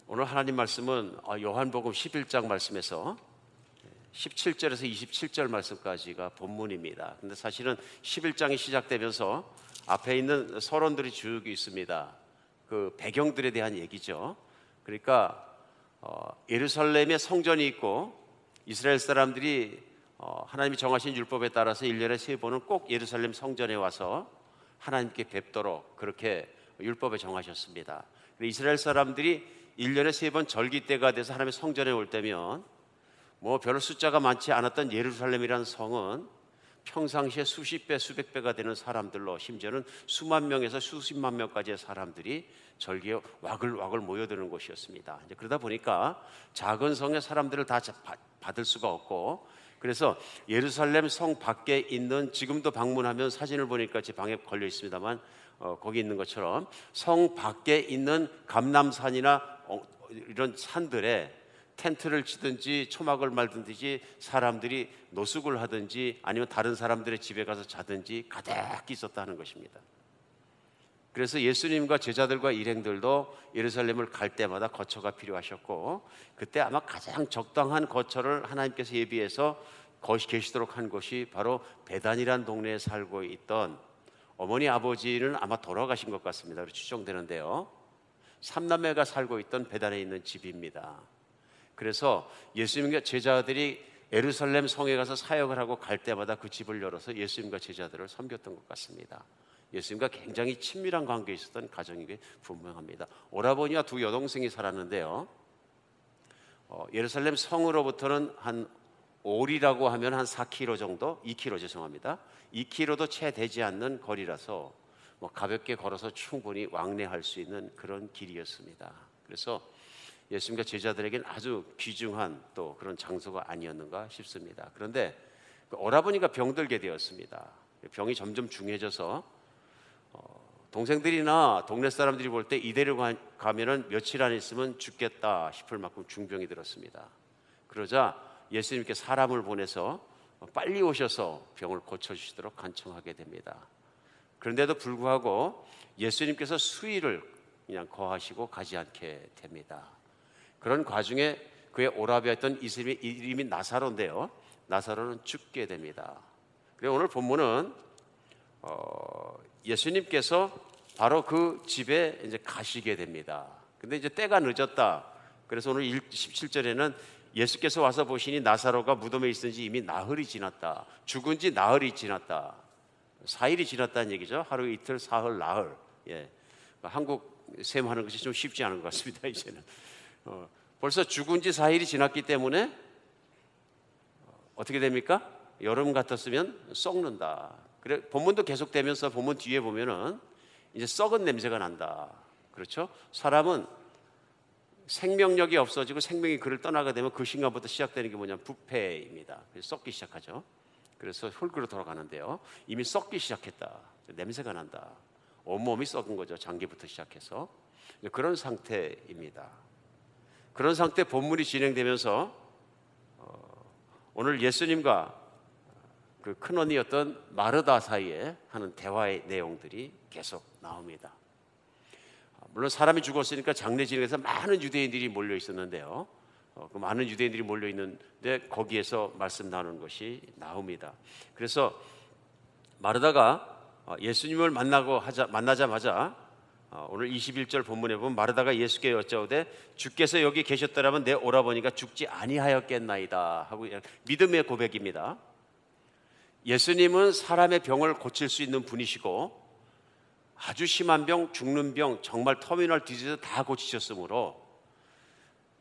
오늘 하나님 말씀은 요한복음 11장 말씀에서 17절에서 27절 말씀까지가 본문입니다. 근데 사실은 11장이 시작되면서 앞에 있는 서론들이 쭉 있습니다. 그 배경들에 대한 얘기죠. 그러니까 예루살렘에 성전이 있고 이스라엘 사람들이 하나님이 정하신 율법에 따라서 1년에 3번은 꼭 예루살렘 성전에 와서 하나님께 뵙도록 그렇게 율법에 정하셨습니다. 이스라엘 사람들이 1년에 3번 절기 때가 돼서 하나님의 성전에 올 때면 별로 숫자가 많지 않았던 예루살렘이라는 성은 평상시에 수십 배 수백 배가 되는 사람들로, 심지어는 수만 명에서 수십만 명까지의 사람들이 절기에 와글와글 모여드는 곳이었습니다. 이제 그러다 보니까 작은 성의 사람들을 다 받을 수가 없고, 그래서 예루살렘 성 밖에 있는, 지금도 방문하면 사진을 보니까 제 방에 걸려 있습니다만 거기 있는 것처럼 성 밖에 있는 감람산이나 이런 산들에 텐트를 치든지 초막을 말든지 사람들이 노숙을 하든지 아니면 다른 사람들의 집에 가서 자든지 가득히 있었다는 것입니다. 그래서 예수님과 제자들과 일행들도 예루살렘을 갈 때마다 거처가 필요하셨고, 그때 아마 가장 적당한 거처를 하나님께서 예비해서 계시도록 한 곳이 바로 베단이라는 동네에 살고 있던, 어머니 아버지는 아마 돌아가신 것 같습니다. 추정되는데요, 3남매가 살고 있던 베단에 있는 집입니다. 그래서 예수님과 제자들이 예루살렘 성에 가서 사역을 하고 갈 때마다 그 집을 열어서 예수님과 제자들을 섬겼던 것 같습니다. 예수님과 굉장히 친밀한 관계에 있었던 가정인 게 분명합니다. 오라버니와 두 여동생이 살았는데요, 예루살렘 성으로부터는 한 올이라고 하면 한 4km 정도, 2km 죄송합니다. 2km도 채 되지 않는 거리라서 가볍게 걸어서 충분히 왕래할 수 있는 그런 길이었습니다. 그래서 예수님과 제자들에게는 아주 귀중한 또 그런 장소가 아니었는가 싶습니다. 그런데 오라버니가 병들게 되었습니다. 병이 점점 중해져서 동생들이나 동네 사람들이 볼 때 이대로 가면은 며칠 안 있으면 죽겠다 싶을 만큼 중병이 들었습니다. 그러자 예수님께 사람을 보내서 빨리 오셔서 병을 고쳐주시도록 간청하게 됩니다. 그런데도 불구하고 예수님께서 수의를 그냥 거하시고 가지 않게 됩니다. 그런 과중에 그의 오라비였던 이름이 나사로인데요, 나사로는 죽게 됩니다. 그래서 오늘 본문은 예수님께서 바로 그 집에 이제 가시게 됩니다. 근데 이제 때가 늦었다. 그래서 오늘 17절에는 예수께서 와서 보시니 나사로가 무덤에 있은지 이미 나흘이 지났다. 죽은 지 나흘이 지났다. 4일이 지났다는 얘기죠. 하루 이틀 사흘 나흘. 한국 셈하는 것이 좀 쉽지 않은 것 같습니다. 이제는 벌써 죽은 지 4일이 지났기 때문에 어떻게 됩니까? 여름 같았으면 썩는다. 그래, 본문도 계속되면서 본문 뒤에 보면은 이제 썩은 냄새가 난다. 그렇죠? 사람은 생명력이 없어지고 생명이 그를 떠나게 되면 그 순간부터 시작되는 게 뭐냐면 부패입니다. 그래서 썩기 시작하죠. 그래서 흙으로 돌아가는데요, 이미 썩기 시작했다. 냄새가 난다. 온몸이 썩은 거죠. 장기부터 시작해서. 그런 상태입니다. 그런 상태 본문이 진행되면서 오늘 예수님과 그 큰언니였던 마르다 사이에 하는 대화의 내용들이 계속 나옵니다. 물론 사람이 죽었으니까 장례 진행에서 많은 유대인들이 몰려 있었는데요, 그 많은 유대인들이 몰려 있는데 거기에서 말씀 나누는 것이 나옵니다. 그래서 마르다가 예수님을 만나자마자 오늘 21절 본문에 보면 마르다가 예수께 여짜오되 주께서 여기 계셨더라면 내 오라버니가 죽지 아니하였겠나이다 하고, 믿음의 고백입니다. 예수님은 사람의 병을 고칠 수 있는 분이시고 아주 심한 병, 죽는 병, 정말 터미널 디지즈 다 고치셨으므로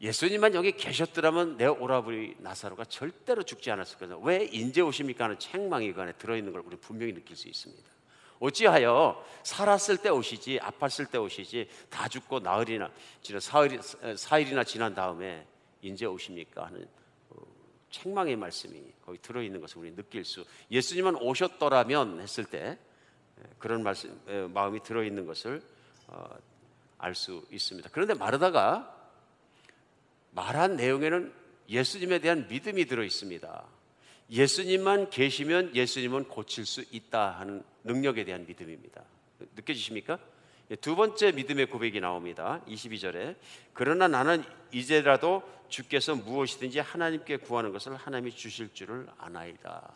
예수님만 여기 계셨더라면 내 오라버니 나사로가 절대로 죽지 않았을 거예요. 왜 인제 오십니까 하는 책망이 그 안에 들어있는 걸 우리 분명히 느낄 수 있습니다. 어찌하여 살았을 때 오시지, 아팠을 때 오시지, 다 죽고 나흘이나 지난 사일이나 지난 다음에 인제 오십니까 하는 책망의 말씀이 거기 들어있는 것을 우리 느낄 수, 예수님은 오셨더라면 했을 때 그런 말씀, 마음이 들어있는 것을 알 수 있습니다. 그런데 마르다가 말한 내용에는 예수님에 대한 믿음이 들어있습니다. 예수님만 계시면 예수님은 고칠 수 있다 하는 능력에 대한 믿음입니다. 느껴지십니까? 두 번째 믿음의 고백이 나옵니다. 22절에 그러나 나는 이제라도 주께서 무엇이든지 하나님께 구하는 것을 하나님이 주실 줄을 아나이다.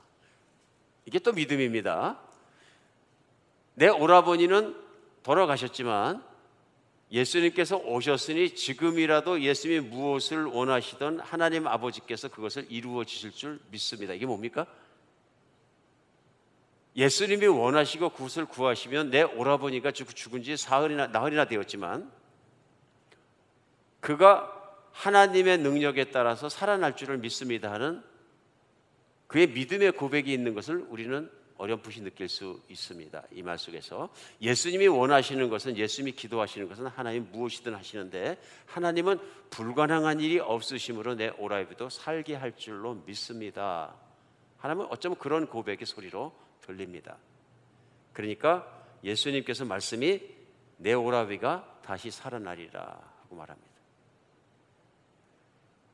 이게 또 믿음입니다. 내 오라버니는 돌아가셨지만 예수님께서 오셨으니 지금이라도 예수님이 무엇을 원하시던 하나님 아버지께서 그것을 이루어 주실 줄 믿습니다. 이게 뭡니까? 예수님이 원하시고 그것을 구하시면 내 오라버니가 죽은 지 나흘이나 되었지만 그가 하나님의 능력에 따라서 살아날 줄을 믿습니다 하는 그의 믿음의 고백이 있는 것을 우리는 어렴풋이 느낄 수 있습니다. 이 말 속에서 예수님이 원하시는 것은, 예수님이 기도하시는 것은 하나님 무엇이든 하시는데 하나님은 불가능한 일이 없으심으로 내 오라비도 살게 할 줄로 믿습니다. 하나님은 어쩌면 그런 고백의 소리로 들립니다. 그러니까 예수님께서 말씀이 내 오라비가 다시 살아나리라 하고 말합니다.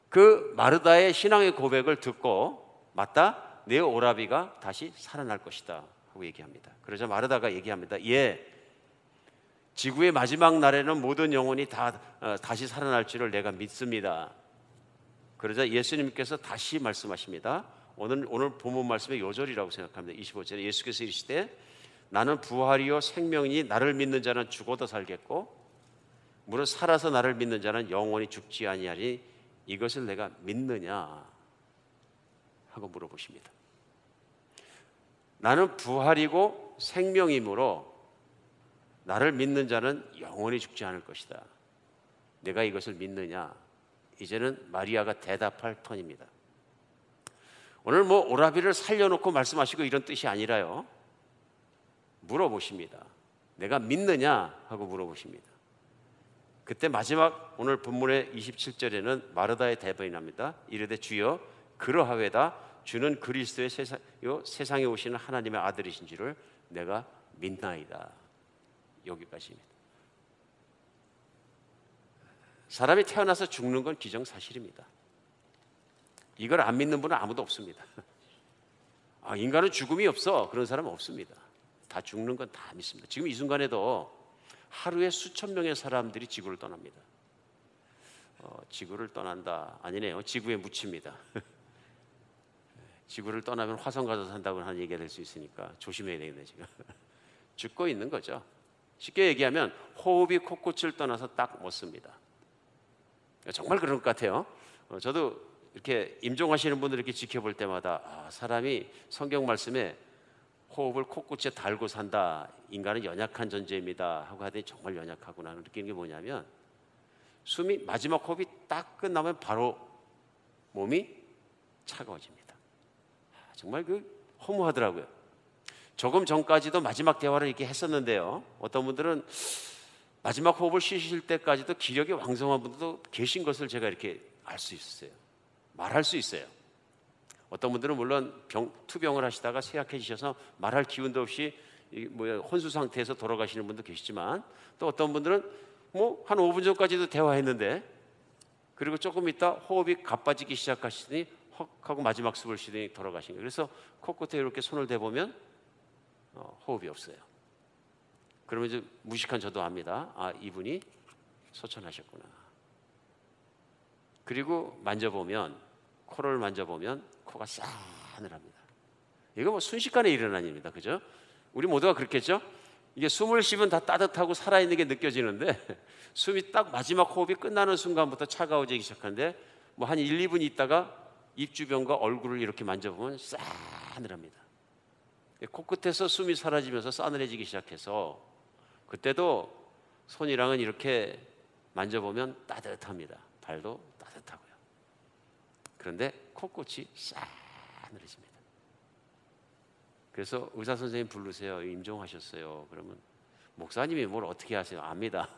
그 마르다의 신앙의 고백을 듣고 맞다, 내 오라비가 다시 살아날 것이다 하고 얘기합니다. 그러자 마르다가 얘기합니다. 예, 지구의 마지막 날에는 모든 영혼이 다시 살아날 줄을 내가 믿습니다. 그러자 예수님께서 다시 말씀하십니다. 오늘 본문 말씀의 요절이라고 생각합니다. 25절에 예수께서 이르시되 나는 부활이요 생명이니 나를 믿는 자는 죽어도 살겠고 무릇 살아서 나를 믿는 자는 영원히 죽지 아니하리 이것을 내가 믿느냐 하고 물어보십니다. 나는 부활이고 생명이므로 나를 믿는 자는 영원히 죽지 않을 것이다. 내가 이것을 믿느냐? 이제는 마리아가 대답할 턴입니다. 오늘 오라비를 살려놓고 말씀하시고 이런 뜻이 아니라요, 물어보십니다. 내가 믿느냐 하고 물어보십니다. 그때 마지막 오늘 본문의 27절에는 마르다의 대답이 납니다. 이르되 주여 그러하외다 주는 그리스도의 세상에 오시는 하나님의 아들이신 줄을 내가 믿나이다. 여기까지입니다. 사람이 태어나서 죽는 건 기정사실입니다. 이걸 안 믿는 분은 아무도 없습니다. 인간은 죽음이 없어, 그런 사람은 없습니다. 다 죽는 건 다 믿습니다. 지금 이 순간에도 하루에 수천 명의 사람들이 지구를 떠납니다. 지구를 떠난다, 아니네요, 지구에 묻힙니다. 지구를 떠나면 화성 가서 산다고 하는 얘기가 될 수 있으니까 조심해야 되겠네. 지금 죽고 있는 거죠. 쉽게 얘기하면 호흡이 코끝을 떠나서 딱 멎습니다. 정말 그런 것 같아요. 저도 이렇게 임종하시는 분들 이렇게 지켜볼 때마다 사람이 성경 말씀에 호흡을 코끝에 달고 산다, 인간은 연약한 존재입니다 하고 하더니 정말 연약하구나 느끼는 게 뭐냐면 숨이 마지막 호흡이 딱 끝나면 바로 몸이 차가워집니다. 정말 허무하더라고요. 조금 전까지도 마지막 대화를 이렇게 했었는데요, 어떤 분들은 마지막 호흡을 쉬실 때까지도 기력이 왕성한 분들도 계신 것을 제가 이렇게 알 수 있었어요. 말할 수 있어요. 어떤 분들은 물론 투병을 하시다가 쇠약해지셔서 말할 기운도 없이 혼수 상태에서 돌아가시는 분도 계시지만, 또 어떤 분들은 한 5분 전까지도 대화했는데 그리고 조금 있다 호흡이 가빠지기 시작하시더니 헉 하고 마지막 숨을 쉬더니 돌아가신 거예요. 그래서 코끝에 이렇게 손을 대보면 호흡이 없어요. 그러면 이제 무식한 저도 압니다. 이분이 소천하셨구나. 그리고 만져보면, 코를 만져보면 코가 싸늘합니다. 이거 순식간에 일어난 일입니다. 그죠? 우리 모두가 그렇겠죠? 이게 숨을 쉬면 다 따뜻하고 살아있는 게 느껴지는데 숨이 딱 마지막 호흡이 끝나는 순간부터 차가워지기 시작하는데 한 1, 2분 있다가 입 주변과 얼굴을 이렇게 만져보면 싸늘합니다. 코끝에서 숨이 사라지면서 싸늘해지기 시작해서 그때도 손이랑은 이렇게 만져보면 따뜻합니다. 발도 따뜻하고요. 그런데 코끝이 싸늘해집니다. 그래서 의사 선생님 부르세요. 임종하셨어요. 그러면 목사님이 뭘 어떻게 하세요? 압니다.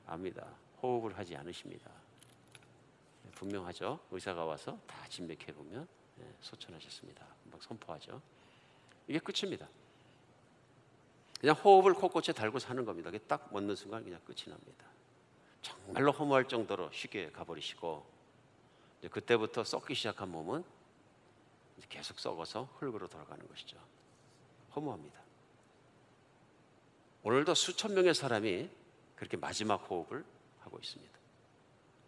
압니다. 호흡을 하지 않으십니다. 분명하죠. 의사가 와서 다 진맥해 보면 소천하셨습니다. 막 선포하죠. 이게 끝입니다. 그냥 호흡을 코끝에 달고 사는 겁니다. 딱 멎는 순간 그냥 끝이 납니다. 정말로 허무할 정도로 쉽게 가버리시고, 이제 그때부터 썩기 시작한 몸은 이제 계속 썩어서 흙으로 돌아가는 것이죠. 허무합니다. 오늘도 수천 명의 사람이 그렇게 마지막 호흡을 하고 있습니다.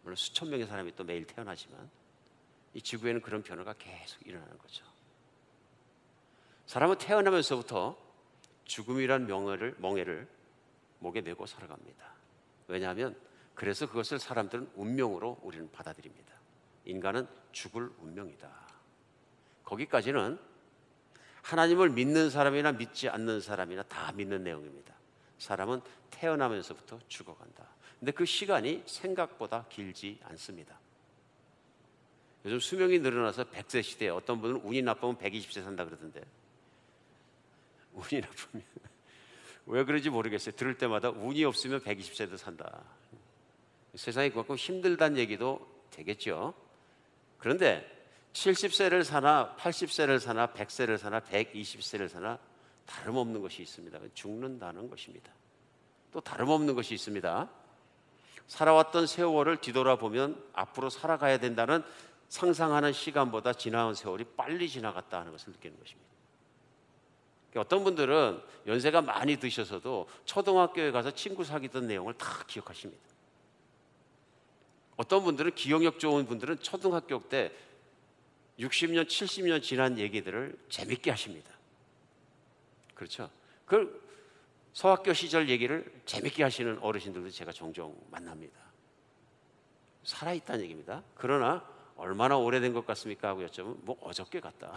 물론 수천 명의 사람이 또 매일 태어나지만 이 지구에는 그런 변화가 계속 일어나는 거죠. 사람은 태어나면서부터 죽음이란 멍에를 목에 메고 살아갑니다. 왜냐하면 그래서 그것을 사람들은 운명으로 우리는 받아들입니다. 인간은 죽을 운명이다. 거기까지는 하나님을 믿는 사람이나 믿지 않는 사람이나 다 믿는 내용입니다. 사람은 태어나면서부터 죽어간다. 근데 그 시간이 생각보다 길지 않습니다. 요즘 수명이 늘어나서 100세 시대에 어떤 분은 운이 나쁘면 120세 산다 그러던데, 운이 나쁘면 왜 그런지 모르겠어요. 들을 때마다 운이 없으면 120세도 산다. 세상이 그만큼 힘들다는 얘기도 되겠죠. 그런데 70세를 사나 80세를 사나 100세를 사나 120세를 사나 다름없는 것이 있습니다. 죽는다는 것입니다. 또 다름없는 것이 있습니다. 살아왔던 세월을 뒤돌아보면 앞으로 살아가야 된다는 상상하는 시간보다 지나온 세월이 빨리 지나갔다 하는 것을 느끼는 것입니다. 어떤 분들은 연세가 많이 드셔서도 초등학교에 가서 친구 사귀던 내용을 다 기억하십니다. 어떤 분들은 기억력 좋은 분들은 초등학교 때 60년, 70년 지난 얘기들을 재밌게 하십니다. 그렇죠? 그 소학교 시절 얘기를 재밌게 하시는 어르신들도 제가 종종 만납니다. 살아있다는 얘기입니다. 그러나 얼마나 오래된 것 같습니까? 하고 여쭤보면 뭐 어저께 같다.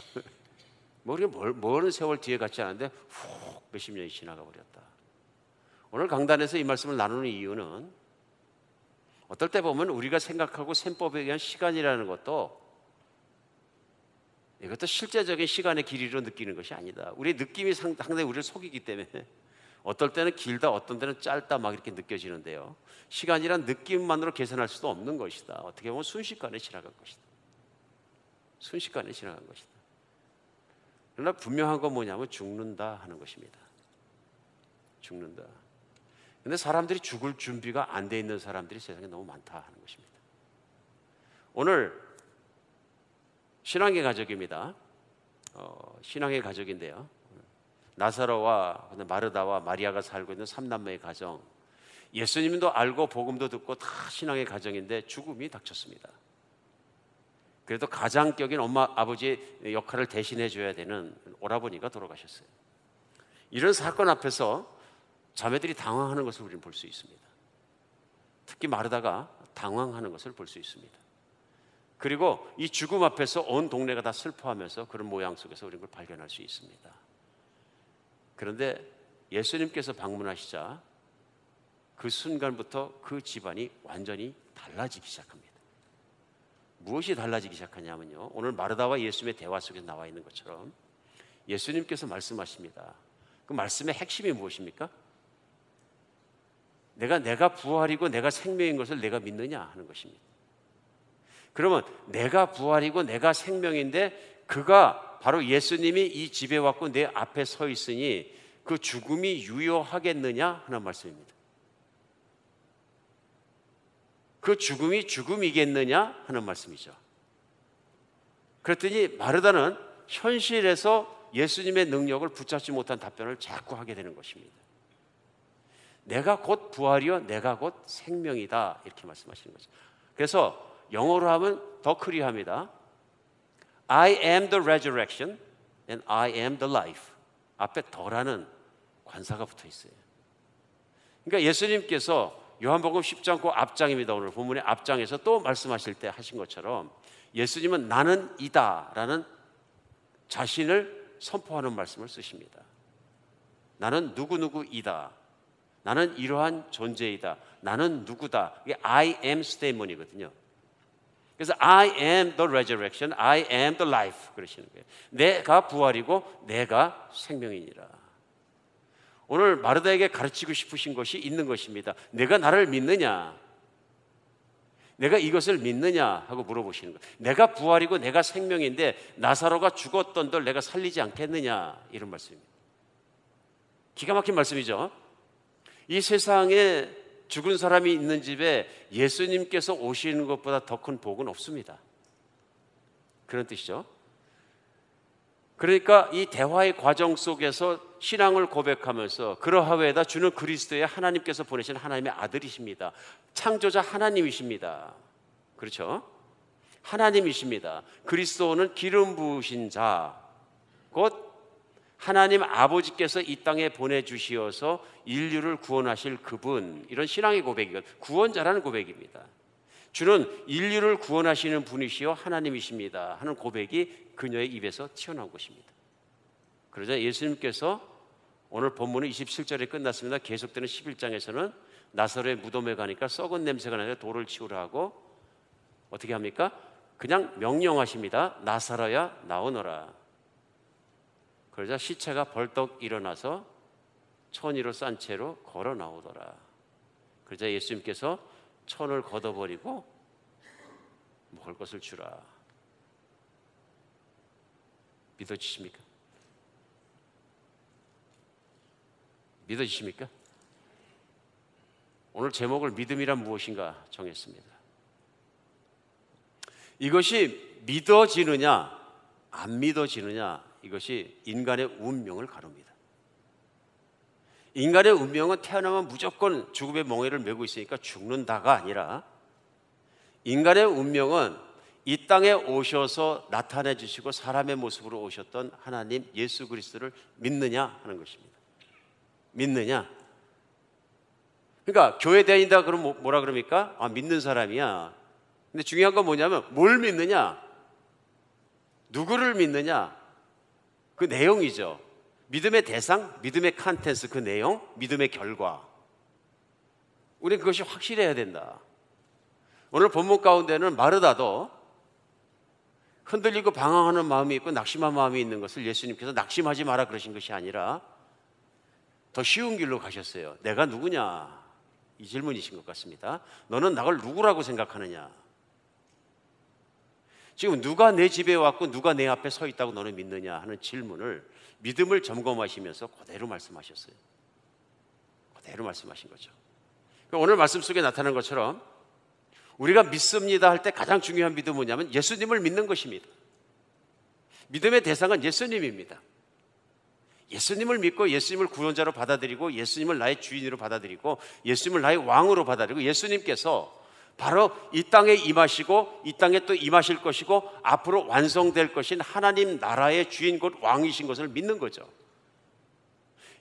뭐 먼 세월 뒤에 같지 않은데 훅 몇십 년이 지나가 버렸다. 오늘 강단에서 이 말씀을 나누는 이유는 어떨 때 보면 우리가 생각하고 셈법에 의한 시간이라는 것도 이것도 실제적인 시간의 길이로 느끼는 것이 아니다. 우리의 느낌이 상당히 우리를 속이기 때문에 어떨 때는 길다, 어떤 때는 짧다 막 이렇게 느껴지는데요. 시간이란 느낌만으로 계산할 수도 없는 것이다. 어떻게 보면 순식간에 지나간 것이다. 순식간에 지나간 것이다. 그러나 분명한 건 뭐냐면 죽는다 하는 것입니다. 죽는다. 그런데 사람들이 죽을 준비가 안 돼 있는 사람들이 세상에 너무 많다 하는 것입니다. 오늘 신앙의 가족입니다. 신앙의 가족인데요. 나사로와 마르다와 마리아가 살고 있는 삼남매의 가정. 예수님도 알고 복음도 듣고 다 신앙의 가정인데 죽음이 닥쳤습니다. 그래도 가장격인 엄마 아버지의 역할을 대신해 줘야 되는 오라버니가 돌아가셨어요. 이런 사건 앞에서 자매들이 당황하는 것을 우리는 볼 수 있습니다. 특히 마르다가 당황하는 것을 볼 수 있습니다. 그리고 이 죽음 앞에서 온 동네가 다 슬퍼하면서 그런 모양 속에서 우리는 그걸 발견할 수 있습니다. 그런데 예수님께서 방문하시자 그 순간부터 그 집안이 완전히 달라지기 시작합니다. 무엇이 달라지기 시작하냐면요, 오늘 마르다와 예수님의 대화 속에 나와 있는 것처럼 예수님께서 말씀하십니다. 그 말씀의 핵심이 무엇입니까? 내가 부활이고 내가 생명인 것을 내가 믿느냐 하는 것입니다. 그러면 내가 부활이고 내가 생명인데 그가 바로 예수님이 이 집에 왔고 내 앞에 서 있으니 그 죽음이 유효하겠느냐 하는 말씀입니다. 그 죽음이 죽음이겠느냐 하는 말씀이죠. 그랬더니 마르다는 현실에서 예수님의 능력을 붙잡지 못한 답변을 자꾸 하게 되는 것입니다. 내가 곧 부활이요 내가 곧 생명이다 이렇게 말씀하시는 거죠. 그래서 영어로 하면 더 클리어합니다. I am the resurrection and I am the life. 앞에 더라는 관사가 붙어 있어요. 그러니까 예수님께서 요한복음 10장 그 앞장입니다. 오늘 본문의 앞장에서 또 말씀하실 때 하신 것처럼 예수님은 나는 이다라는 자신을 선포하는 말씀을 쓰십니다. 나는 누구누구이다. 나는 이러한 존재이다. 나는 누구다. 이게 I am statement이거든요. 그래서 I am the resurrection, I am the life 그러시는 거예요. 내가 부활이고 내가 생명이니라. 오늘 마르다에게 가르치고 싶으신 것이 있는 것입니다. 내가 나를 믿느냐? 내가 이것을 믿느냐? 하고 물어보시는 거예요. 내가 부활이고 내가 생명인데 나사로가 죽었던들 내가 살리지 않겠느냐? 이런 말씀입니다. 기가 막힌 말씀이죠. 이 세상에 죽은 사람이 있는 집에 예수님께서 오시는 것보다 더 큰 복은 없습니다. 그런 뜻이죠. 그러니까 이 대화의 과정 속에서 신앙을 고백하면서 그러하외에다 주는 그리스도의 하나님께서 보내신 하나님의 아들이십니다. 창조자 하나님이십니다. 그렇죠? 하나님이십니다. 그리스도는 기름 부으신 자, 곧 하나님 아버지께서 이 땅에 보내주시어서 인류를 구원하실 그분, 이런 신앙의 고백이거든요. 구원자라는 고백입니다. 주는 인류를 구원하시는 분이시여 하나님이십니다 하는 고백이 그녀의 입에서 튀어나온 것입니다. 그러자 예수님께서 오늘 본문은 27절에 끝났습니다. 계속되는 11장에서는 나사로의 무덤에 가니까 썩은 냄새가 나니까 돌을 치우라 하고 어떻게 합니까? 그냥 명령하십니다. 나사로야 나오너라. 그러자 시체가 벌떡 일어나서 천으로 싼 채로 걸어 나오더라. 그러자 예수님께서 천을 걷어버리고 먹을 것을 주라. 믿어지십니까? 믿어지십니까? 오늘 제목을 믿음이란 무엇인가 정했습니다. 이것이 믿어지느냐 안 믿어지느냐, 이것이 인간의 운명을 가릅니다. 인간의 운명은 태어나면 무조건 죽음의 멍에를 메고 있으니까 죽는다가 아니라, 인간의 운명은 이 땅에 오셔서 나타내 주시고 사람의 모습으로 오셨던 하나님 예수 그리스도를 믿느냐 하는 것입니다. 믿느냐. 그러니까 교회 다닌다 그러면 뭐라 그럽니까? 아, 믿는 사람이야. 근데 중요한 건 뭐냐면 뭘 믿느냐, 누구를 믿느냐, 그 내용이죠. 믿음의 대상, 믿음의 컨텐츠, 그 내용, 믿음의 결과. 우리는 그것이 확실해야 된다. 오늘 본문 가운데는 마르다도 흔들리고 방황하는 마음이 있고 낙심한 마음이 있는 것을 예수님께서 낙심하지 마라 그러신 것이 아니라 더 쉬운 길로 가셨어요. 내가 누구냐? 이 질문이신 것 같습니다. 너는 나를 누구라고 생각하느냐? 지금 누가 내 집에 왔고 누가 내 앞에 서 있다고 너는 믿느냐 하는 질문을 믿음을 점검하시면서 그대로 말씀하셨어요. 그대로 말씀하신 거죠. 오늘 말씀 속에 나타난 것처럼 우리가 믿습니다 할 때 가장 중요한 믿음은 뭐냐면 예수님을 믿는 것입니다. 믿음의 대상은 예수님입니다. 예수님을 믿고 예수님을 구원자로 받아들이고 예수님을 나의 주인으로 받아들이고 예수님을 나의 왕으로 받아들이고 예수님께서 바로 이 땅에 임하시고 이 땅에 또 임하실 것이고 앞으로 완성될 것인 하나님 나라의 주인 곧 왕이신 것을 믿는 거죠.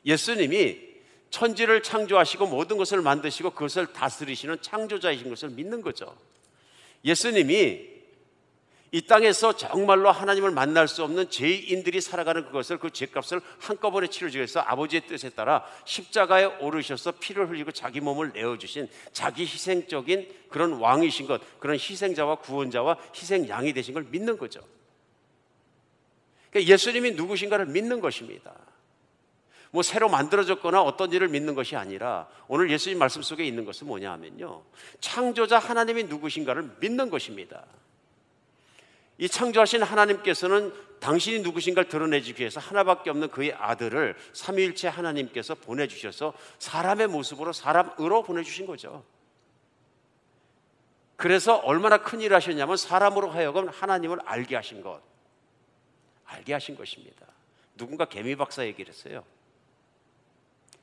예수님이 천지를 창조하시고 모든 것을 만드시고 그것을 다스리시는 창조자이신 것을 믿는 거죠. 예수님이 이 땅에서 정말로 하나님을 만날 수 없는 죄인들이 살아가는 그것을, 그 죄값을 한꺼번에 치르기 위해서 아버지의 뜻에 따라 십자가에 오르셔서 피를 흘리고 자기 몸을 내어주신 자기 희생적인 그런 왕이신 것, 그런 희생자와 구원자와 희생양이 되신 걸 믿는 거죠. 그러니까 예수님이 누구신가를 믿는 것입니다. 뭐 새로 만들어졌거나 어떤 일을 믿는 것이 아니라 오늘 예수님 말씀 속에 있는 것은 뭐냐 하면요, 창조자 하나님이 누구신가를 믿는 것입니다. 이 창조하신 하나님께서는 당신이 누구신가를 드러내주기 위해서 하나밖에 없는 그의 아들을 삼위일체 하나님께서 보내주셔서 사람의 모습으로 사람으로 보내주신 거죠. 그래서 얼마나 큰 일을 하셨냐면 사람으로 하여금 하나님을 알게 하신 것, 알게 하신 것입니다. 누군가 개미 박사 얘기를 했어요.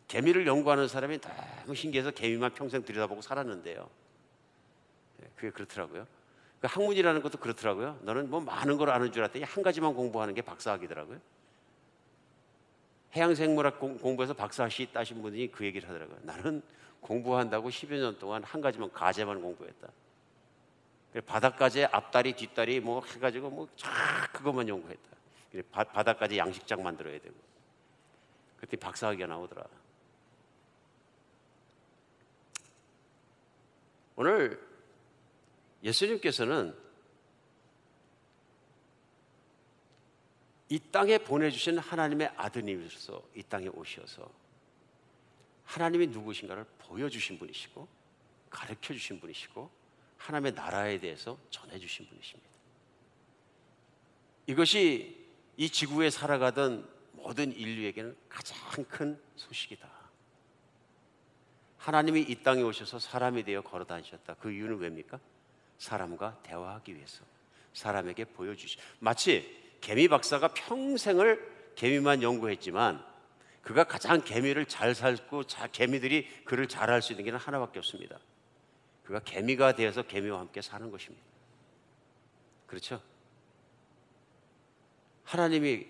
개미를 연구하는 사람이 너무 신기해서 개미만 평생 들여다보고 살았는데요, 그게 그렇더라고요. 그 학문이라는 것도 그렇더라고요. 너는 뭐 많은 걸 아는 줄 알았더니 한 가지만 공부하는 게 박사학위더라고요. 해양생물학 공부해서 박사학위 따신 분이 그 얘기를 하더라고요. 나는 공부한다고 10여 년 동안 한 가지만, 가재만 공부했다. 바닷가재 앞다리 뒷다리 뭐 해가지고 뭐 그것만 연구했다. 바닷가재 양식장 만들어야 되고. 그때 박사학위가 나오더라. 오늘 예수님께서는 이 땅에 보내주신 하나님의 아드님으로서 이 땅에 오셔서 하나님이 누구신가를 보여주신 분이시고 가르쳐주신 분이시고 하나님의 나라에 대해서 전해주신 분이십니다. 이것이 이 지구에 살아가던 모든 인류에게는 가장 큰 소식이다. 하나님이 이 땅에 오셔서 사람이 되어 걸어 다니셨다. 그 이유는 왜입니까? 사람과 대화하기 위해서, 사람에게 보여주시. 마치 개미 박사가 평생을 개미만 연구했지만 그가 가장 개미를 잘 살고 개미들이 그를 잘 할 수 있는 길은 하나밖에 없습니다. 그가 개미가 되어서 개미와 함께 사는 것입니다. 그렇죠? 하나님이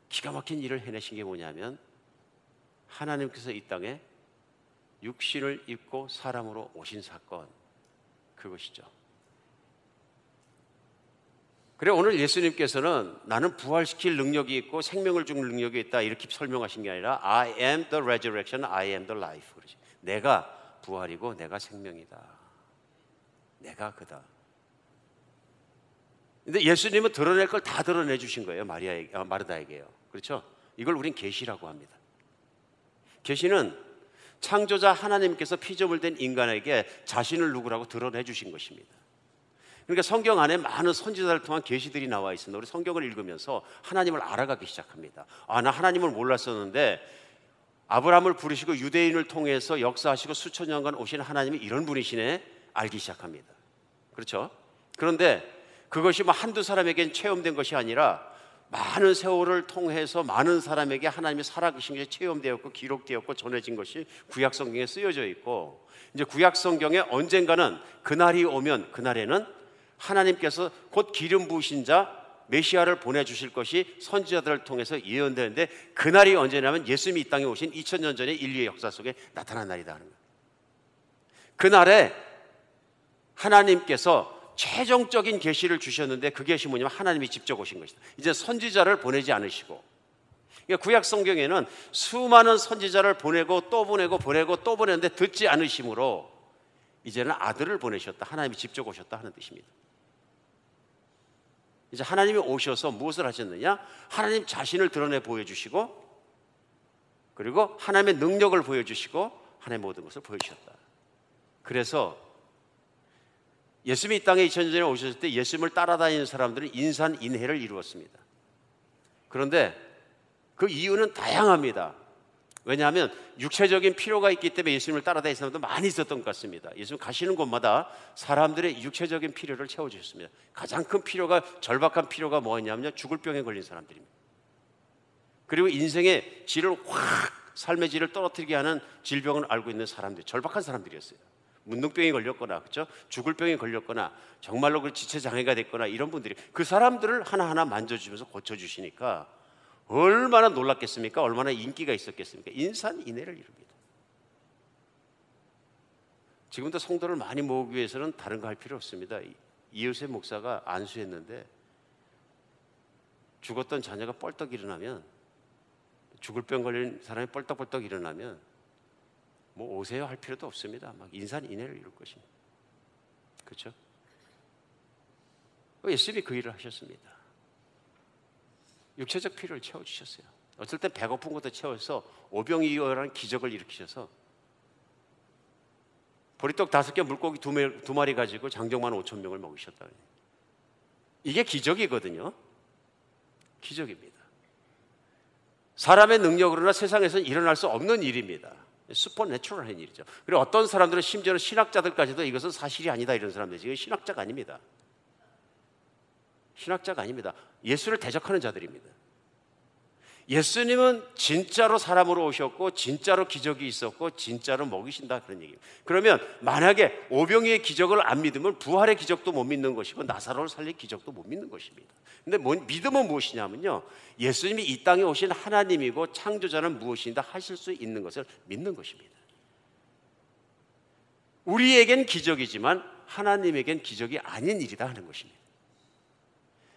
기가 막힌 일을 해내신 게 뭐냐면 하나님께서 이 땅에 육신을 입고 사람으로 오신 사건, 그것이죠. 그래, 오늘 예수님께서는 나는 부활시킬 능력이 있고 생명을 줄 능력이 있다 이렇게 설명하신 게 아니라 I am the resurrection, I am the life. 그러지. 내가 부활이고 내가 생명이다. 내가 그다. 근데 예수님은 드러낼 걸 다 드러내 주신 거예요. 마르다에게요. 그렇죠? 이걸 우린 계시라고 합니다. 계시는 창조자 하나님께서 피조물 된 인간에게 자신을 누구라고 드러내 주신 것입니다. 그러니까 성경 안에 많은 선지자를 통한 계시들이 나와 있습니다. 우리 성경을 읽으면서 하나님을 알아가기 시작합니다. 아, 나 하나님을 몰랐었는데 아브라함을 부르시고 유대인을 통해서 역사하시고 수천 년간 오신 하나님이 이런 분이시네, 알기 시작합니다. 그렇죠? 그런데 그것이 뭐 한두 사람에겐 체험된 것이 아니라 많은 세월을 통해서 많은 사람에게 하나님이 살아계신 것이 체험되었고 기록되었고 전해진 것이 구약 성경에 쓰여져 있고, 이제 구약 성경에 언젠가는 그날이 오면 그날에는 하나님께서 곧 기름 부으신 자 메시아를 보내주실 것이 선지자들을 통해서 예언되는데, 그날이 언제냐면 예수님이 이 땅에 오신 2000년 전의 인류의 역사 속에 나타난 날이다 하는 거예요. 그날에 하나님께서 최종적인 계시를 주셨는데 그 계시 뭐냐면 하나님이 직접 오신 것이다. 이제 선지자를 보내지 않으시고, 그러니까 구약 성경에는 수많은 선지자를 보내고 또 보내고 보내고 또 보내는데 듣지 않으심으로 이제는 아들을 보내셨다, 하나님이 직접 오셨다 하는 뜻입니다. 이제 하나님이 오셔서 무엇을 하셨느냐? 하나님 자신을 드러내 보여주시고, 그리고 하나님의 능력을 보여주시고 하나님의 모든 것을 보여주셨다. 그래서 예수님이 이 땅에 2000년 전에 오셨을 때 예수님을 따라다니는 사람들은 인산인해를 이루었습니다. 그런데 그 이유는 다양합니다. 왜냐하면 육체적인 필요가 있기 때문에 예수님을 따라다니는 사람도 많이 있었던 것 같습니다. 예수님 가시는 곳마다 사람들의 육체적인 필요를 채워주셨습니다. 가장 큰 필요가, 절박한 필요가 뭐였냐면요, 죽을 병에 걸린 사람들입니다. 그리고 인생의 질을 확, 삶의 질을 떨어뜨리게 하는 질병을 앓고 있는 사람들, 절박한 사람들이었어요. 문둥병이 걸렸거나, 그렇죠? 죽을 병이 걸렸거나, 정말로 그 지체장애가 됐거나, 이런 분들이, 그 사람들을 하나하나 만져주면서 고쳐주시니까 얼마나 놀랐겠습니까? 얼마나 인기가 있었겠습니까? 인산인해를 이룹니다. 지금도 성도를 많이 모으기 위해서는 다른 거 할 필요 없습니다. 이웃의 목사가 안수했는데 죽었던 자녀가 뻘떡 일어나면, 죽을 병 걸린 사람이 뻘떡뻘떡 일어나면 뭐 오세요 할 필요도 없습니다. 막 인산인해를 이룰 것입니다. 그렇죠? 예수님이 그 일을 하셨습니다. 육체적 필요를 채워주셨어요. 어떨 땐 배고픈 것도 채워서 오병이어라는 기적을 일으키셔서 보리떡 5개 물고기 2마리 가지고 장정만 5,000명을 먹이셨다. 이게 기적이거든요. 기적입니다. 사람의 능력으로나 세상에서는 일어날 수 없는 일입니다. 슈퍼내추럴한 일이죠. 그리고 어떤 사람들은 심지어는 신학자들까지도 이것은 사실이 아니다 이런 사람들이, 이건 신학자가 아닙니다. 신학자가 아닙니다. 예수를 대적하는 자들입니다. 예수님은 진짜로 사람으로 오셨고 진짜로 기적이 있었고 진짜로 먹이신다, 그런 얘기예요. 그러면 만약에 오병이의 기적을 안 믿으면 부활의 기적도 못 믿는 것이고 나사로를 살린 기적도 못 믿는 것입니다. 근데 믿음은 무엇이냐면요, 예수님이 이 땅에 오신 하나님이고 창조자는 무엇인가 하실 수 있는 것을 믿는 것입니다. 우리에겐 기적이지만 하나님에겐 기적이 아닌 일이다 하는 것입니다.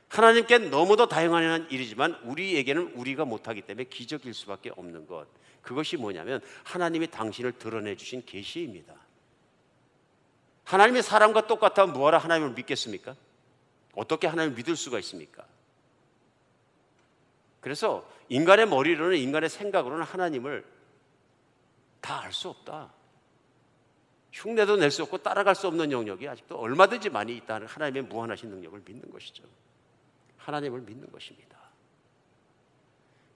하나님께는 너무도 다양한 일이지만 우리에게는 우리가 못하기 때문에 기적일 수밖에 없는 것, 그것이 뭐냐면 하나님이 당신을 드러내 주신 계시입니다. 하나님이 사람과 똑같다면 뭐하러 하나님을 믿겠습니까? 어떻게 하나님을 믿을 수가 있습니까? 그래서 인간의 머리로는, 인간의 생각으로는 하나님을 다 알 수 없다, 흉내도 낼 수 없고 따라갈 수 없는 영역이 아직도 얼마든지 많이 있다는 하나님의 무한하신 능력을 믿는 것이죠. 하나님을 믿는 것입니다.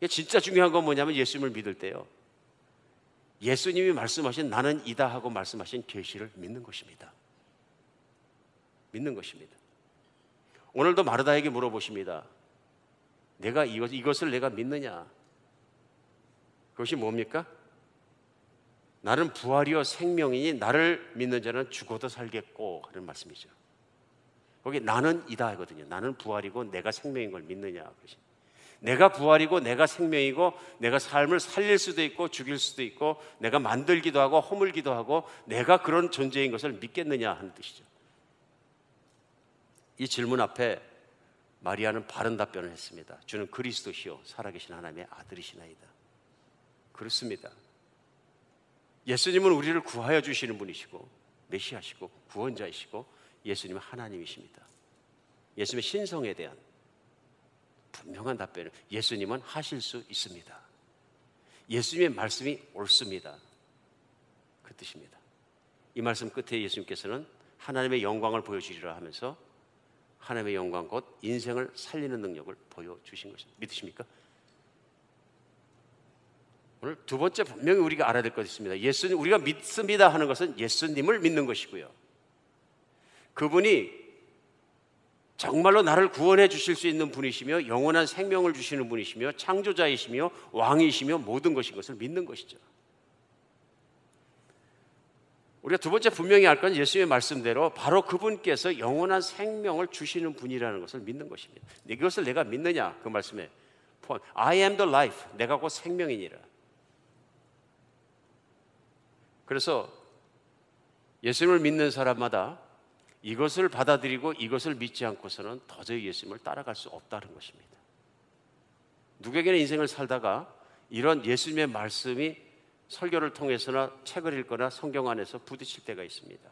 진짜 중요한 건 뭐냐면 예수님을 믿을 때요, 예수님이 말씀하신 나는 이다 하고 말씀하신 계시를 믿는 것입니다. 믿는 것입니다. 오늘도 마르다에게 물어보십니다. 내가 이것을 내가 믿느냐? 그것이 뭡니까? 나는 부활이요 생명이니 나를 믿는 자는 죽어도 살겠고 하는 말씀이죠. 거기 나는 이다 하거든요. 나는 부활이고 내가 생명인 걸 믿느냐. 그것이. 내가 부활이고 내가 생명이고 내가 삶을 살릴 수도 있고 죽일 수도 있고 내가 만들기도 하고 허물기도 하고 내가 그런 존재인 것을 믿겠느냐 하는 뜻이죠. 이 질문 앞에 마리아는 바른 답변을 했습니다. 주는 그리스도시요 살아계신 하나님의 아들이시나이다. 그렇습니다. 예수님은 우리를 구하여 주시는 분이시고 메시아시고 구원자이시고 예수님은 하나님이십니다. 예수님의 신성에 대한 분명한 답변을 예수님은 하실 수 있습니다. 예수님의 말씀이 옳습니다. 그 뜻입니다. 이 말씀 끝에 예수님께서는 하나님의 영광을 보여주리라 하면서 하나님의 영광 곧 인생을 살리는 능력을 보여주신 것입니다. 믿으십니까? 오늘 두 번째 분명히 우리가 알아야 될 것이 있습니다. 예수님, 우리가 믿습니다 하는 것은 예수님을 믿는 것이고요. 그분이 정말로 나를 구원해 주실 수 있는 분이시며 영원한 생명을 주시는 분이시며 창조자이시며 왕이시며 모든 것인 것을 믿는 것이죠. 우리가 두 번째 분명히 알 건 예수님의 말씀대로 바로 그분께서 영원한 생명을 주시는 분이라는 것을 믿는 것입니다. 이것을 내가 믿느냐? 그 말씀에 포함. I am the life. 내가 곧 생명이니라. 그래서 예수님을 믿는 사람마다 이것을 받아들이고 이것을 믿지 않고서는 도저히 예수님을 따라갈 수 없다는 것입니다. 누구에게는 인생을 살다가 이런 예수님의 말씀이 설교를 통해서나 책을 읽거나 성경 안에서 부딪힐 때가 있습니다.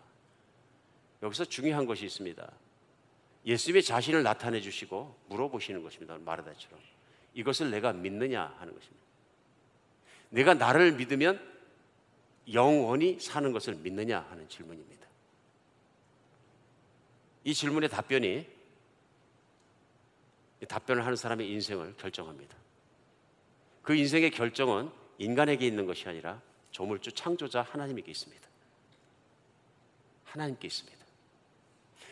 여기서 중요한 것이 있습니다. 예수님의 자신을 나타내 주시고 물어보시는 것입니다. 마르다처럼. 이것을 내가 믿느냐 하는 것입니다. 내가 나를 믿으면 영원히 사는 것을 믿느냐 하는 질문입니다. 이 질문의 답변을 하는 사람의 인생을 결정합니다. 그 인생의 결정은 인간에게 있는 것이 아니라 조물주 창조자 하나님에게 있습니다. 하나님께 있습니다.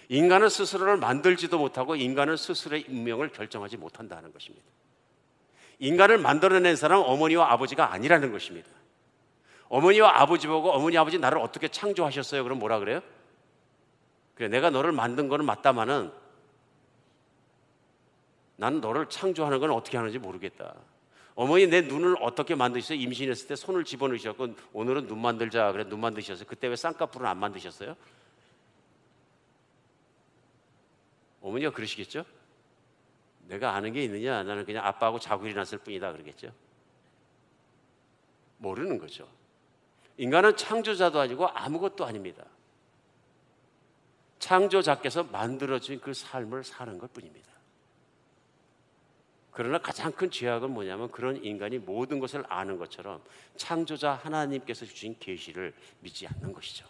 인간은 스스로를 만들지도 못하고 인간은 스스로의 운명을 결정하지 못한다는 것입니다. 인간을 만들어낸 사람은 어머니와 아버지가 아니라는 것입니다. 어머니와 아버지 보고 어머니 아버지 나를 어떻게 창조하셨어요? 그럼 뭐라 그래요? 그래, 내가 너를 만든 거는 맞다마는 나는 너를 창조하는 건 어떻게 하는지 모르겠다. 어머니 내 눈을 어떻게 만드셨어요? 임신했을 때 손을 집어넣으셨고 오늘은 눈 만들자 그래 눈 만드셨어요. 그때 왜 쌍꺼풀은 안 만드셨어요? 어머니가 그러시겠죠? 내가 아는 게 있느냐? 나는 그냥 아빠하고 자고 일어났을 뿐이다 그러겠죠. 모르는 거죠. 인간은 창조자도 아니고 아무것도 아닙니다. 창조자께서 만들어진 그 삶을 사는 것뿐입니다. 그러나 가장 큰 죄악은 뭐냐면 그런 인간이 모든 것을 아는 것처럼 창조자 하나님께서 주신 계시를 믿지 않는 것이죠.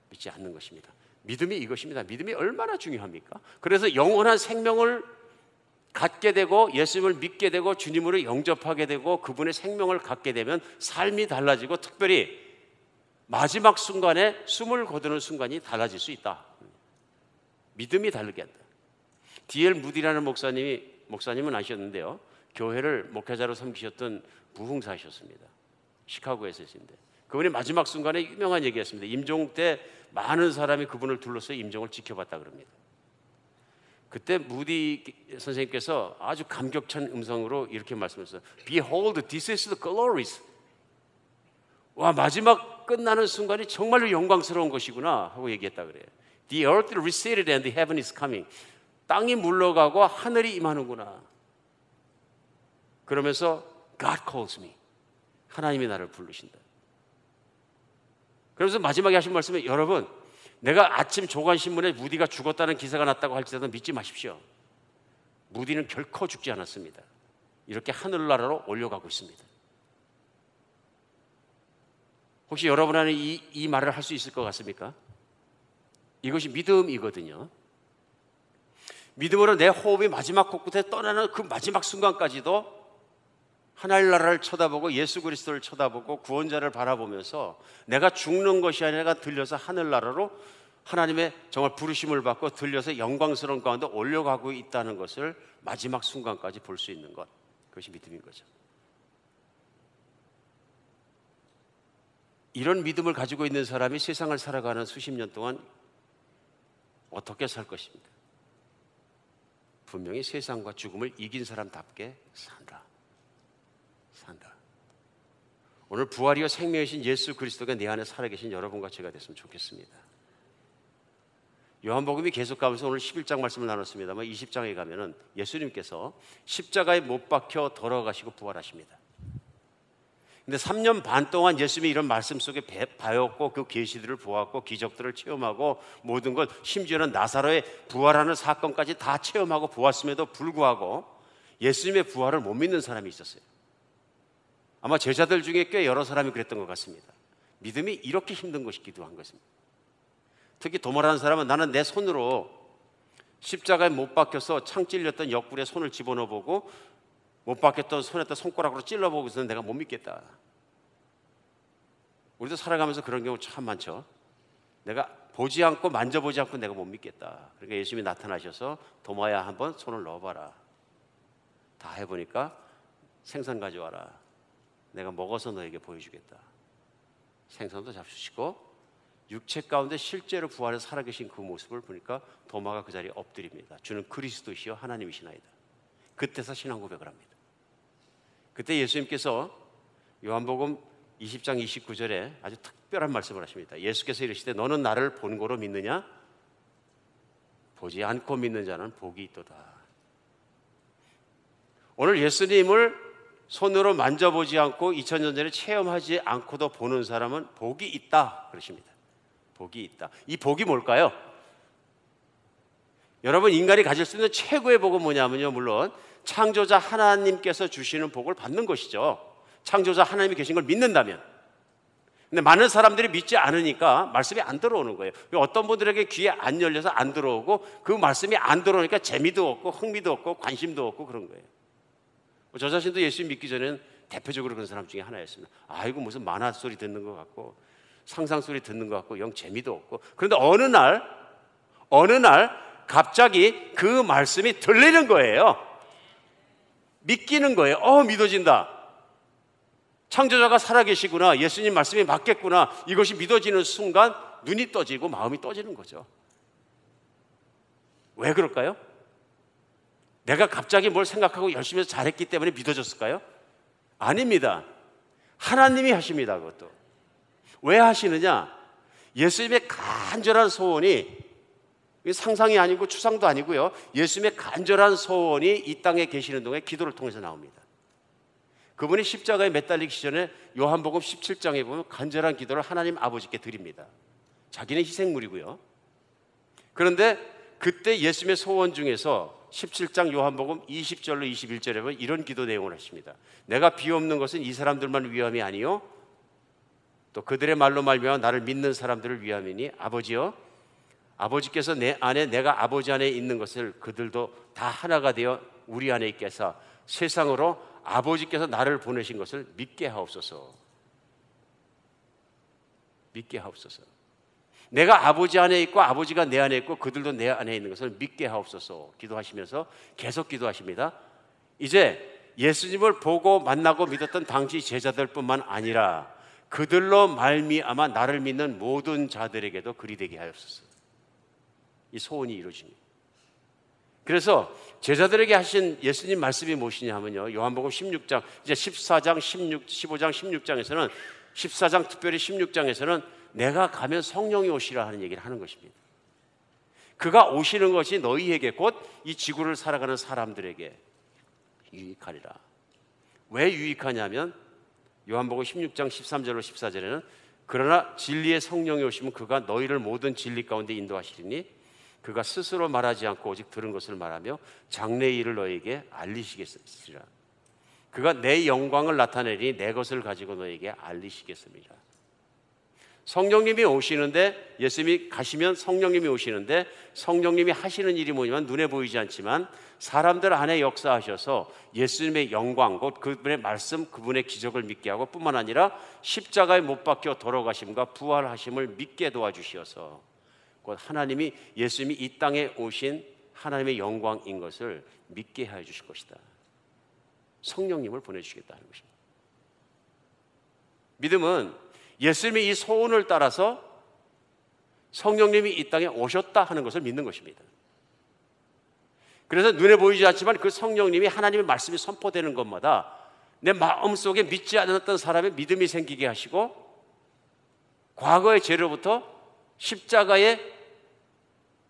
믿지 않는 것입니다. 믿음이 이것입니다. 믿음이 얼마나 중요합니까? 그래서 영원한 생명을 갖게 되고 예수님을 믿게 되고 주님으로 영접하게 되고 그분의 생명을 갖게 되면 삶이 달라지고 특별히 마지막 순간에 숨을 거두는 순간이 달라질 수 있다. 믿음이 다르게 한다. D.L. 무디라는 목사님은 아셨는데요. 교회를 목회자로 섬기셨던 부흥사이셨습니다. 시카고에서 계신데 그분이 마지막 순간에 유명한 얘기였습니다. 임종 때 많은 사람이 그분을 둘러서 임종을 지켜봤다 그럽니다. 그때 무디 선생님께서 아주 감격찬 음성으로 이렇게 말씀하셨어요. Behold, this is the glorious. 와, 마지막 끝나는 순간이 정말로 영광스러운 것이구나 하고 얘기했다 그래요. The earth receded and the heaven is coming. 땅이 물러가고 하늘이 임하는구나. 그러면서 God calls me. 하나님이 나를 부르신다. 그래서 마지막에 하신 말씀은 여러분 내가 아침 조간신문에 무디가 죽었다는 기사가 났다고 할지라도 믿지 마십시오. 무디는 결코 죽지 않았습니다. 이렇게 하늘나라로 올려가고 있습니다. 혹시 여러분 안에 이 말을 할 수 있을 것 같습니까? 이것이 믿음이거든요. 믿음으로 내 호흡이 마지막 곳에 떠나는 그 마지막 순간까지도 하나님 나라를 쳐다보고 예수 그리스도를 쳐다보고 구원자를 바라보면서 내가 죽는 것이 아니라 들려서 하늘나라로 하나님의 정말 부르심을 받고 들려서 영광스러운 가운데 올려가고 있다는 것을 마지막 순간까지 볼 수 있는 것, 그것이 믿음인 거죠. 이런 믿음을 가지고 있는 사람이 세상을 살아가는 수십 년 동안 어떻게 살 것입니까? 분명히 세상과 죽음을 이긴 사람답게 산다. 오늘 부활이요 생명이신 예수 그리스도가 내 안에 살아계신 여러분과 제가 됐으면 좋겠습니다. 요한복음이 계속 가면서 오늘 11장 말씀을 나눴습니다만 20장에 가면은 예수님께서 십자가에 못 박혀 돌아가시고 부활하십니다. 근데 3년 반 동안 예수님이 이런 말씀 속에 배웠고 그 계시들을 보았고 기적들을 체험하고 모든 것, 심지어는 나사로의 부활하는 사건까지 다 체험하고 보았음에도 불구하고 예수님의 부활을 못 믿는 사람이 있었어요. 아마 제자들 중에 꽤 여러 사람이 그랬던 것 같습니다. 믿음이 이렇게 힘든 것이기도 한 것입니다. 특히 도마라는 사람은 나는 내 손으로 십자가에 못 박혀서 창 찔렸던 옆구리에 손을 집어넣어 보고 못 박혔던 손에다 손가락으로 찔러보고 있어서 내가 못 믿겠다. 우리도 살아가면서 그런 경우 참 많죠. 내가 보지 않고 만져보지 않고 내가 못 믿겠다. 그러니까 예수님이 나타나셔서 도마야 한번 손을 넣어봐라. 다 해보니까 생선 가져와라. 내가 먹어서 너에게 보여주겠다. 생선도 잡수시고 육체 가운데 실제로 부활해서 살아계신 그 모습을 보니까 도마가 그 자리에 엎드립니다. 주는 그리스도시요 하나님이시나이다. 그때서 신앙 고백을 합니다. 그때 예수님께서 요한복음 20장 29절에 아주 특별한 말씀을 하십니다. 예수께서 이르시되 너는 나를 본 거로 믿느냐? 보지 않고 믿는 자는 복이 있도다. 오늘 예수님을 손으로 만져보지 않고 2000년 전에 체험하지 않고도 보는 사람은 복이 있다 그러십니다. 복이 있다. 이 복이 뭘까요? 여러분, 인간이 가질 수 있는 최고의 복은 뭐냐면요, 물론 창조자 하나님께서 주시는 복을 받는 것이죠. 창조자 하나님이 계신 걸 믿는다면. 근데 많은 사람들이 믿지 않으니까 말씀이 안 들어오는 거예요. 어떤 분들에게 귀에 안 열려서 안 들어오고 그 말씀이 안 들어오니까 재미도 없고 흥미도 없고 관심도 없고 그런 거예요. 저 자신도 예수 믿기 전에는 대표적으로 그런 사람 중에 하나였습니다. 아이고 무슨 만화 소리 듣는 것 같고 상상 소리 듣는 것 같고 영 재미도 없고. 그런데 어느 날 갑자기 그 말씀이 들리는 거예요. 믿기는 거예요. 믿어진다. 창조자가 살아계시구나. 예수님 말씀이 맞겠구나. 이것이 믿어지는 순간 눈이 떠지고 마음이 떠지는 거죠. 왜 그럴까요? 내가 갑자기 뭘 생각하고 열심히 해서 잘했기 때문에 믿어졌을까요? 아닙니다. 하나님이 하십니다. 그것도. 왜 하시느냐? 예수님의 간절한 소원이 상상이 아니고 추상도 아니고요. 예수님의 간절한 소원이 이 땅에 계시는 동안 기도를 통해서 나옵니다. 그분이 십자가에 매달리기 전에 요한복음 17장에 보면 간절한 기도를 하나님 아버지께 드립니다. 자기는 희생물이고요. 그런데 그때 예수님의 소원 중에서 17장 요한복음 20절로 21절에 보면 이런 기도 내용을 하십니다. 내가 비옵는 것은 이 사람들만 위함이 아니요 또 그들의 말로 말미암아 나를 믿는 사람들을 위함이니 아버지여 아버지께서 내 안에 내가 아버지 안에 있는 것을 그들도 다 하나가 되어 우리 안에 있게 해서 세상으로 아버지께서 나를 보내신 것을 믿게 하옵소서. 믿게 하옵소서. 내가 아버지 안에 있고 아버지가 내 안에 있고 그들도 내 안에 있는 것을 믿게 하옵소서. 기도하시면서 계속 기도하십니다. 이제 예수님을 보고 만나고 믿었던 당시 제자들뿐만 아니라 그들로 말미암아 나를 믿는 모든 자들에게도 그리 되게 하옵소서. 이 소원이 이루어집니다. 그래서 제자들에게 하신 예수님 말씀이 무엇이냐 하면요, 요한복음 16장, 이제 14장, 15장, 16장에서는 14장 특별히 16장에서는 내가 가면 성령이 오시라 하는 얘기를 하는 것입니다. 그가 오시는 것이 너희에게 곧 이 지구를 살아가는 사람들에게 유익하리라. 왜 유익하냐면 요한복음 16장 13절로 14절에는 그러나 진리의 성령이 오시면 그가 너희를 모든 진리 가운데 인도하시리니 그가 스스로 말하지 않고 오직 들은 것을 말하며 장래의 일을 너희에게 알리시겠으리라. 그가 내 영광을 나타내리니 내 것을 가지고 너희에게 알리시겠습니다. 성령님이 오시는데, 예수님이 가시면 성령님이 오시는데 성령님이 하시는 일이 뭐냐면 눈에 보이지 않지만 사람들 안에 역사하셔서 예수님의 영광, 곧 그분의 말씀, 그분의 기적을 믿게 하고 뿐만 아니라 십자가에 못 박혀 돌아가심과 부활하심을 믿게 도와주시어서 곧 하나님이 예수님이 이 땅에 오신 하나님의 영광인 것을 믿게 해 주실 것이다. 성령님을 보내주시겠다는 것입니다. 믿음은 예수님이 이 소원을 따라서 성령님이 이 땅에 오셨다 하는 것을 믿는 것입니다. 그래서 눈에 보이지 않지만 그 성령님이 하나님의 말씀이 선포되는 것마다 내 마음속에 믿지 않았던 사람의 믿음이 생기게 하시고 과거의 죄로부터 십자가에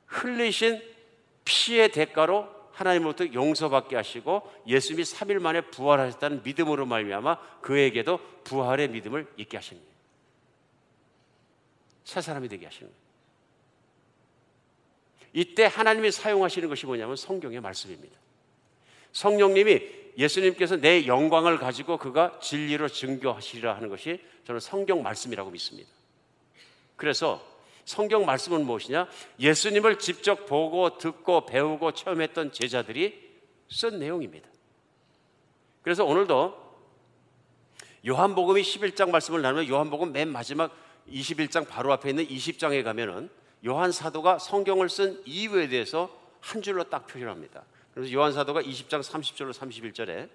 흘리신 피의 대가로 하나님으로부터 용서받게 하시고 예수님이 3일 만에 부활하셨다는 믿음으로 말미암아 그에게도 부활의 믿음을 있게 하시는 거예요. 새 사람이 되게 하시는 거예요. 이때 하나님이 사용하시는 것이 뭐냐면 성경의 말씀입니다. 성령님이 예수님께서 내 영광을 가지고 그가 진리로 증거하시리라 하는 것이 저는 성경 말씀이라고 믿습니다. 그래서 성경 말씀은 무엇이냐? 예수님을 직접 보고 듣고 배우고 체험했던 제자들이 쓴 내용입니다. 그래서 오늘도 요한복음이 11장 말씀을 나누면 요한복음 맨 마지막 21장 바로 앞에 있는 20장에 가면은 요한 사도가 성경을 쓴 이유에 대해서 한 줄로 딱 표현합니다. 그래서 요한 사도가 20장 30절로 31절에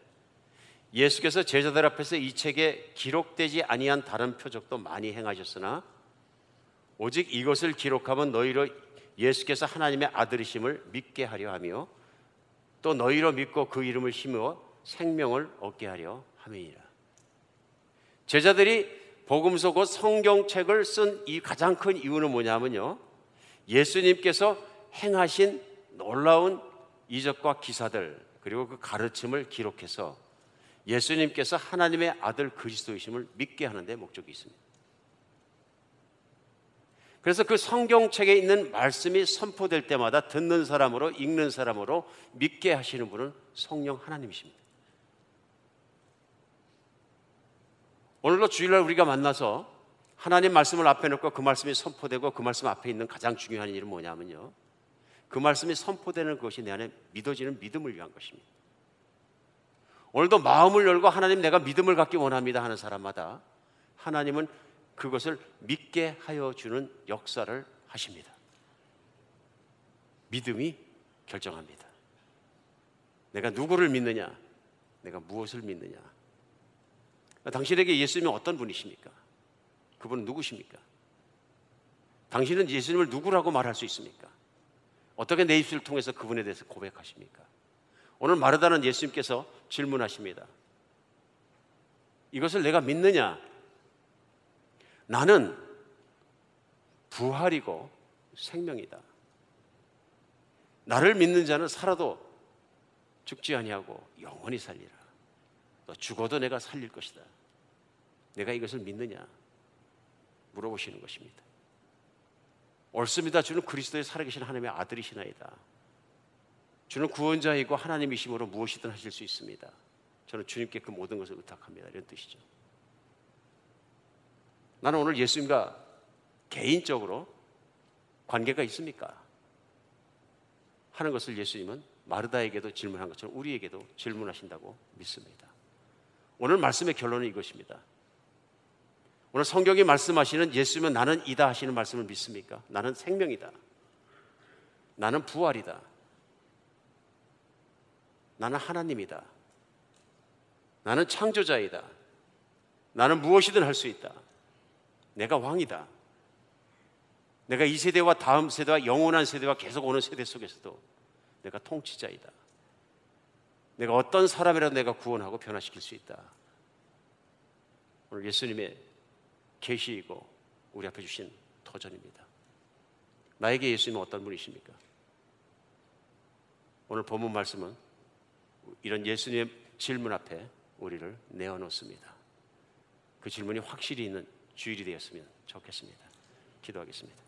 예수께서 제자들 앞에서 이 책에 기록되지 아니한 다른 표적도 많이 행하셨으나 오직 이것을 기록하면 너희로 예수께서 하나님의 아들이심을 믿게 하려 하며 또 너희로 믿고 그 이름을 힘으로 생명을 얻게 하려 함이니라. 제자들이 복음서 곧 성경책을 쓴 이 가장 큰 이유는 뭐냐면요, 예수님께서 행하신 놀라운 이적과 기사들 그리고 그 가르침을 기록해서 예수님께서 하나님의 아들 그리스도이심을 믿게 하는 데 목적이 있습니다. 그래서 그 성경책에 있는 말씀이 선포될 때마다 듣는 사람으로 읽는 사람으로 믿게 하시는 분은 성령 하나님이십니다. 오늘도 주일날 우리가 만나서 하나님 말씀을 앞에 놓고 그 말씀이 선포되고 그 말씀 앞에 있는 가장 중요한 일은 뭐냐면요, 그 말씀이 선포되는 것이 내 안에 믿어지는 믿음을 위한 것입니다. 오늘도 마음을 열고 하나님 내가 믿음을 갖기 원합니다 하는 사람마다 하나님은 그것을 믿게 하여 주는 역사를 하십니다. 믿음이 결정합니다. 내가 누구를 믿느냐, 내가 무엇을 믿느냐. 당신에게 예수님은 어떤 분이십니까? 그분은 누구십니까? 당신은 예수님을 누구라고 말할 수 있습니까? 어떻게 내 입술을 통해서 그분에 대해서 고백하십니까? 오늘 마르다는 예수님께서 질문하십니다. 이것을 내가 믿느냐? 나는 부활이고 생명이다. 나를 믿는 자는 살아도 죽지 아니하고 영원히 살리라. 너 죽어도 내가 살릴 것이다. 내가 이것을 믿느냐? 물어보시는 것입니다. 옳습니다. 주는 그리스도의 살아계신 하나님의 아들이시나이다. 주는 구원자이고 하나님이심으로 무엇이든 하실 수 있습니다. 저는 주님께 그 모든 것을 의탁합니다. 이런 뜻이죠. 나는 오늘 예수님과 개인적으로 관계가 있습니까? 하는 것을 예수님은 마르다에게도 질문한 것처럼 우리에게도 질문하신다고 믿습니다. 오늘 말씀의 결론은 이것입니다. 오늘 성경이 말씀하시는 예수님은 나는 이다 하시는 말씀을 믿습니까? 나는 생명이다. 나는 부활이다. 나는 하나님이다. 나는 창조자이다. 나는 무엇이든 할 수 있다. 내가 왕이다. 내가 이 세대와 다음 세대와 영원한 세대와 계속 오는 세대 속에서도 내가 통치자이다. 내가 어떤 사람이라도 내가 구원하고 변화시킬 수 있다. 오늘 예수님의 계시이고 우리 앞에 주신 터전입니다. 나에게 예수님은 어떤 분이십니까? 오늘 본문 말씀은 이런 예수님의 질문 앞에 우리를 내어놓습니다. 그 질문이 확실히 있는 주일이 되었으면 좋겠습니다. 기도하겠습니다.